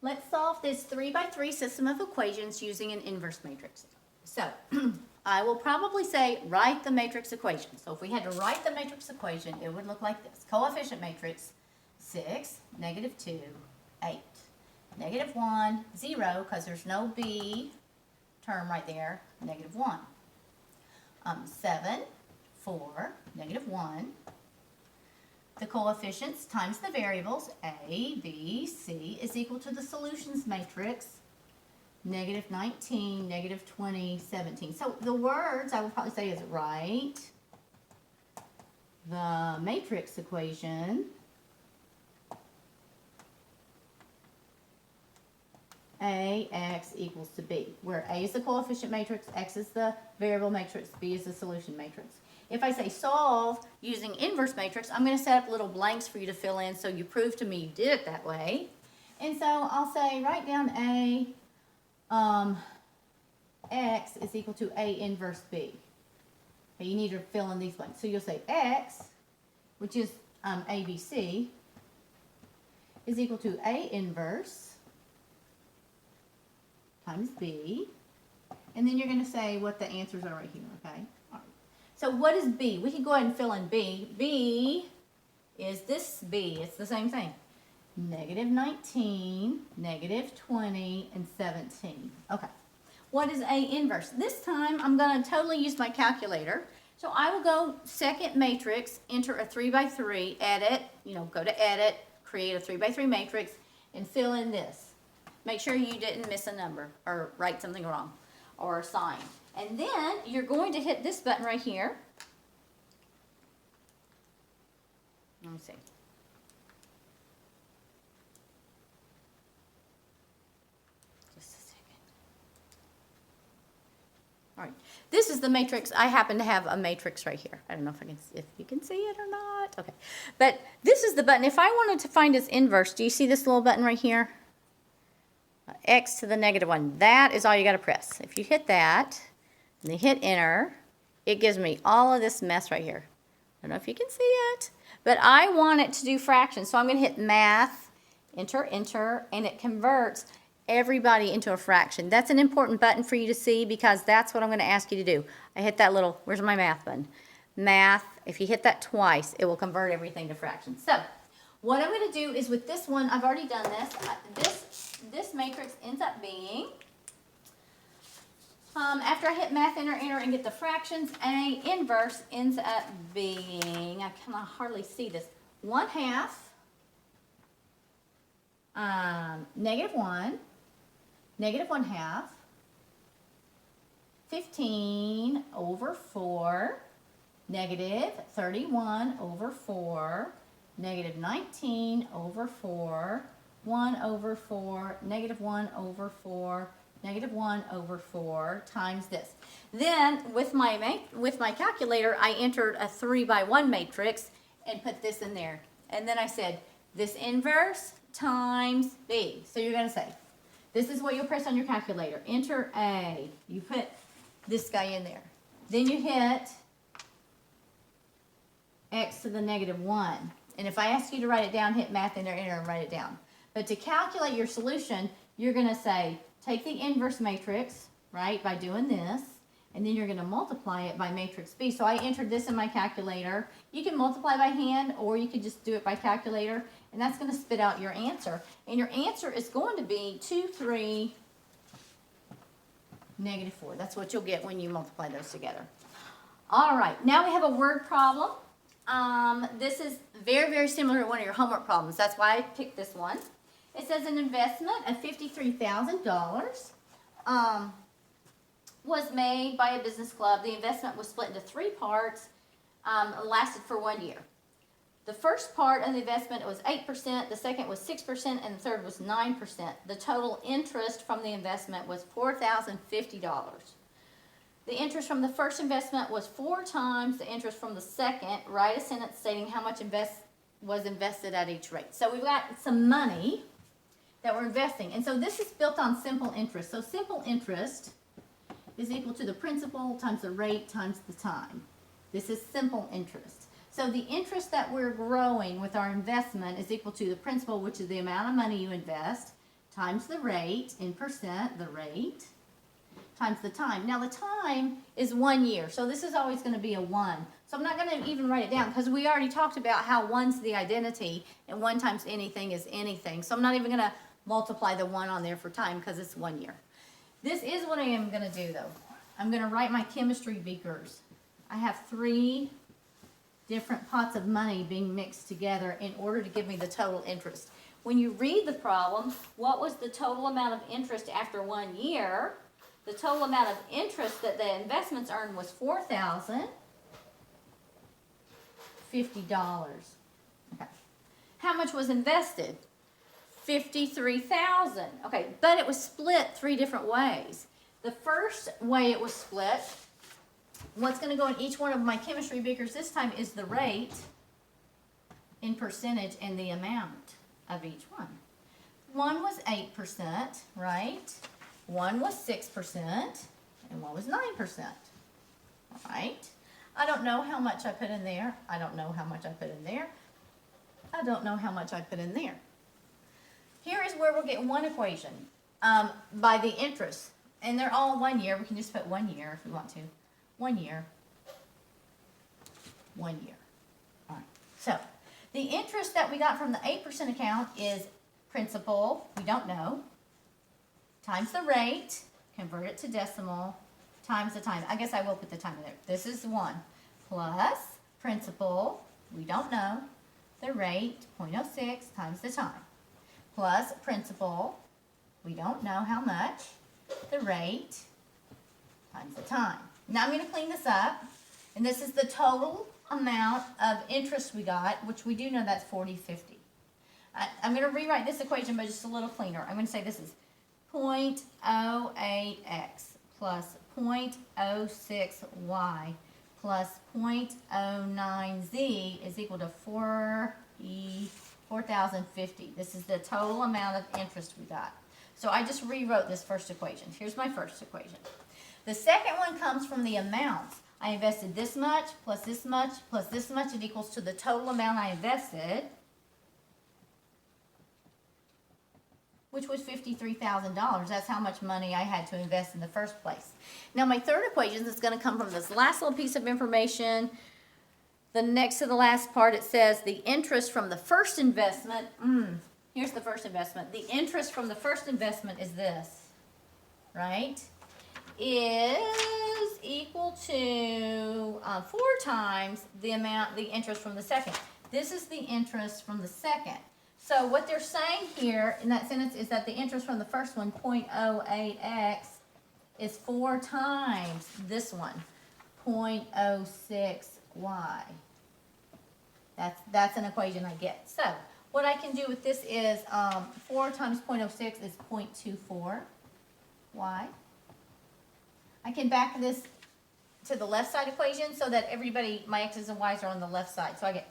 Let's solve this 3 by 3 system of equations using an inverse matrix. So I will probably say write the matrix equation. So if we had to write the matrix equation, it would look like this. Coefficient matrix, 6, -2, 8. -1, 0, because there's no b term right there, -1. 7, 4, -1. The coefficients times the variables, a, b, c, is equal to the solutions matrix, -19, -20, 17. So the words I would probably say is write the matrix equation ax equals to b, where a is the coefficient matrix, x is the variable matrix, b is the solution matrix. If I say solve using inverse matrix, I'm going to set up little blanks for you to fill in so you prove to me you did it that way. And so I'll say write down a x is equal to a inverse b. Okay, you need to fill in these blanks. So you'll say x, which is ABC, is equal to a inverse times b. And then you're going to say what the answers are right here, okay? All right. So what is b? We can go ahead and fill in b. b is this b. It's the same thing. -19, -20, and 17. Okay. What is a inverse? This time I'm going to totally use my calculator. So I will go second matrix, enter a 3 by 3, edit, go to edit, create a 3 by 3 matrix, and fill in this. Make sure you didn't miss a number or write something wrong or a sign. And then you're going to hit this button right here. Let me see. Just a second. All right. This is the matrix. I happen to have a matrix right here. I don't know if you can see it or not. Okay. But this is the button. If I wanted to find its inverse, do you see this little button right here? X to the -1. That is all you got to press. If you hit that, and then hit enter, it gives me all of this mess right here. I don't know if you can see it, but I want it to do fractions. So I'm going to hit math, enter, enter, and it converts everybody into a fraction. That's an important button for you to see because that's what I'm going to ask you to do. I hit that little, where's my math button? Math, if you hit that twice, it will convert everything to fractions. So what I'm going to do is with this one, I've already done this. This matrix ends up being, after I hit math, enter, enter, and get the fractions, A inverse ends up being, I can hardly see this, 1/2, -1, -1/2, 15/4, -31/4, -19/4, 1/4, -1/4, -1/4 times this. Then with my calculator, I entered a 3 by 1 matrix and put this in there. And then I said this inverse times b. So you're going to say, this is what you'll press on your calculator. Enter A. You put this guy in there. Then you hit x to the -1. And if I ask you to write it down, hit math, enter, enter, and write it down. But to calculate your solution, you're going to say, take the inverse matrix, right, by doing this, and then you're going to multiply it by matrix B. So I entered this in my calculator. You can multiply by hand, or you could just do it by calculator, and that's going to spit out your answer. And your answer is going to be 2, 3, -4. That's what you'll get when you multiply those together. All right, now we have a word problem. This is very, very similar to one of your homework problems. That's why I picked this one. It says an investment of $53,000 was made by a business club. The investment was split into 3 parts, lasted for 1 year. The first part of the investment was 8%, the second was 6%, and the third was 9%. The total interest from the investment was $4,050. The interest from the first investment was 4 times the interest from the second. Write a sentence stating how much was invested at each rate. So we've got some money that we're investing. And so this is built on simple interest. So simple interest is equal to the principal times the rate times the time. This is simple interest. So the interest that we're growing with our investment is equal to the principal, which is the amount of money you invest, times the rate in percent, the rate, times the time. Now the time is 1 year, so this is always going to be a 1. So I'm not going to even write it down because we already talked about how 1's the identity and 1 times anything is anything. So I'm not even going to multiply the 1 on there for time because it's 1 year. This is what I am going to do though. I'm going to write my chemistry beakers. I have 3 different pots of money being mixed together in order to give me the total interest. When you read the problem, what was the total amount of interest after 1 year? The total amount of interest that the investments earned was $4,050. Okay. How much was invested? $53,000. Okay, but it was split 3 different ways. The first way it was split, what's going to go in each one of my chemistry beakers this time is the rate in percentage and the amount of each one. One was 8%, right? One was 6%, and one was 9%. All right? I don't know how much I put in there. I don't know how much I put in there. I don't know how much I put in there. Here is where we'll get one equation by the interest. And they're all 1 year. We can just put 1 year if we want to. 1 year. 1 year. All right. So the interest that we got from the 8% account is principal, we don't know, times the rate, convert it to decimal, times the time. I guess I will put the time in there. This is 1 plus principal, we don't know, the rate, 0.06 times the time, plus principal, we don't know how much, the rate times the time. Now I'm going to clean this up, and this is the total amount of interest we got, which we do know that's 4050. I'm going to rewrite this equation, but just a little cleaner. I'm going to say this is 0.08x plus 0.06y plus 0.09z is equal to 4,050. This is the total amount of interest we got. So I just rewrote this first equation. Here's my first equation. The second one comes from the amounts. I invested this much plus this much plus this much. It equals to the total amount I invested, which was $53,000. That's how much money I had to invest in the first place. Now my third equation is going to come from this last little piece of information. The next to the last part, it says the interest from the first investment. Here's the first investment. The interest from the first investment is this, right? Is equal to 4 times the interest from the second. This is the interest from the second. So what they're saying here in that sentence is that the interest from the first one, 0.08x, is 4 times this one, 0.06y. That's an equation I get. So what I can do with this is 4 times 0.06 is 0.24y. I can back this to the left side equation so that my x's and y's are on the left side. So I get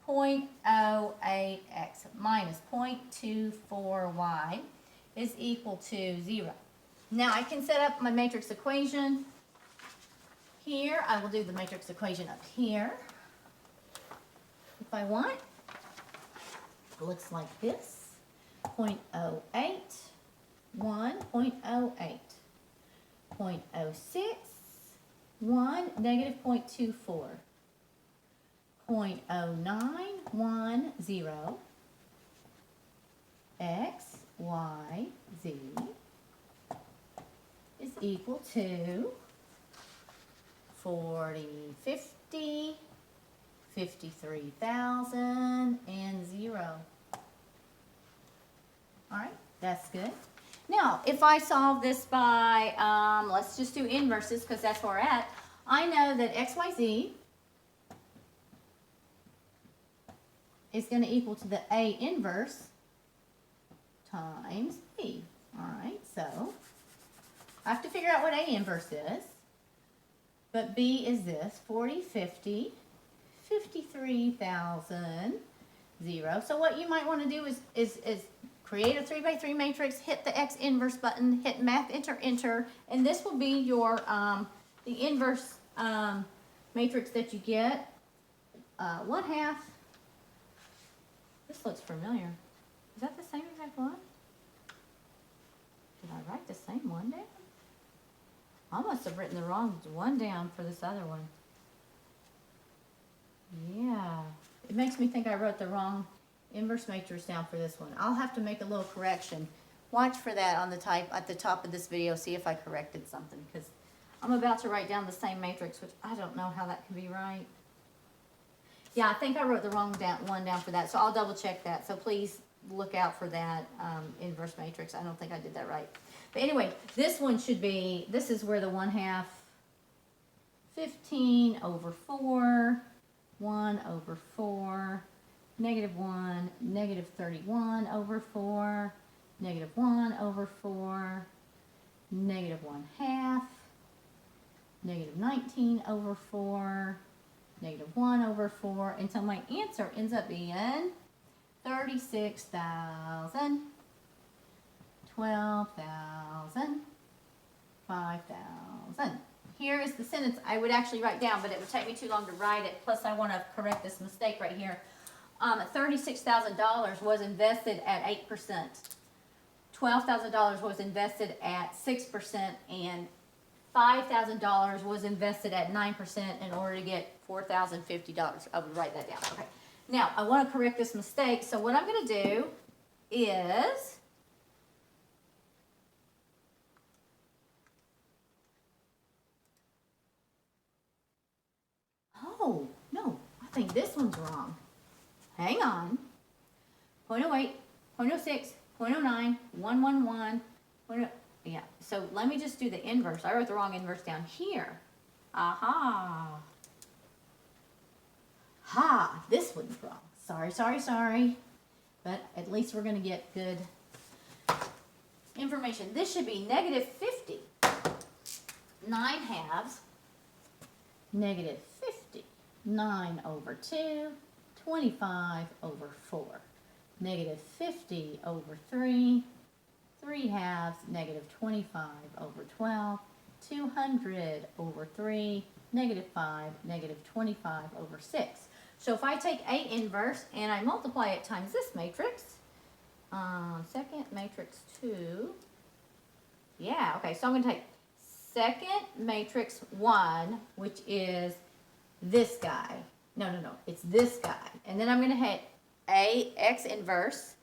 0.08x minus 0.24y is equal to 0. Now I can set up my matrix equation here. I will do the matrix equation up here if I want. It looks like this. 0.08, 1, 0.08. 0.06, 1, negative 0.24. 0.0910 x, y, z is equal to 40, 50, 53,000, and 0. All right, that's good. Now, if I solve this by, let's just do inverses because that's where we're at. I know that xyz is going to equal to the A inverse times B. All right, so I have to figure out what A inverse is. But B is this, 40, 50, 53,000, 0. So what you might want to do is create a 3x3 matrix, hit the X inverse button, hit math, enter, enter, and this will be your the inverse matrix that you get. 1/2. This looks familiar. Is that the same exact one? I must have written the wrong one down for this other one. Yeah. It makes me think I wrote the wrong inverse matrix down for this one. I'll have to make a little correction. Watch for that on the type at the top of this video, see if I corrected something, because I'm about to write down the same matrix, which I don't know how that can be right. Yeah, I think I wrote the wrong one down for that, so I'll double check that. So please look out for that inverse matrix. I don't think I did that right. But anyway, this one should be, this is where the 1/2, 15 over 4, 1 over 4, -1, -31 over 4, -1 over 4, -1/2, -19 over 4, -1 over 4, until my answer ends up being 36,000, 12,000, 5,000. Here is the sentence I would actually write down, but it would take me too long to write it. Plus, I want to correct this mistake right here. $36,000 was invested at 8%. $12,000 was invested at 6%, and $5,000 was invested at 9% in order to get $4,050. I would write that down. Okay. Now, I want to correct this mistake, so what I'm going to do is oh, no, I think this one's wrong. Hang on. 0.08, 0.06, 0.09, 111, yeah, so let me just do the inverse. I wrote the wrong inverse down here. Aha. Ha, this one's wrong. Sorry, sorry, sorry. But at least we're going to get good information. This should be -50. 9/2, -50. 9 over 2, 25 over 4. -50 over 3, 3/2, -25 over 12, 200 over 3, -5, -25 over 6. So if I take A inverse and I multiply it times this matrix, second matrix 2, yeah, okay, so I'm going to take second matrix 1, which is this guy. No, it's this guy. And then I'm going to hit A x inverse,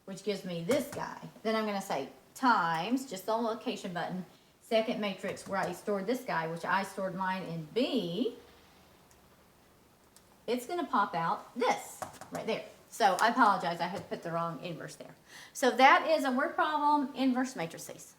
which gives me this guy. Then I'm going to say times, just the location button, second matrix where I stored this guy, which I stored mine in B. It's going to pop out this right there. So I apologize, I had put the wrong inverse there. So that is a word problem, inverse matrices.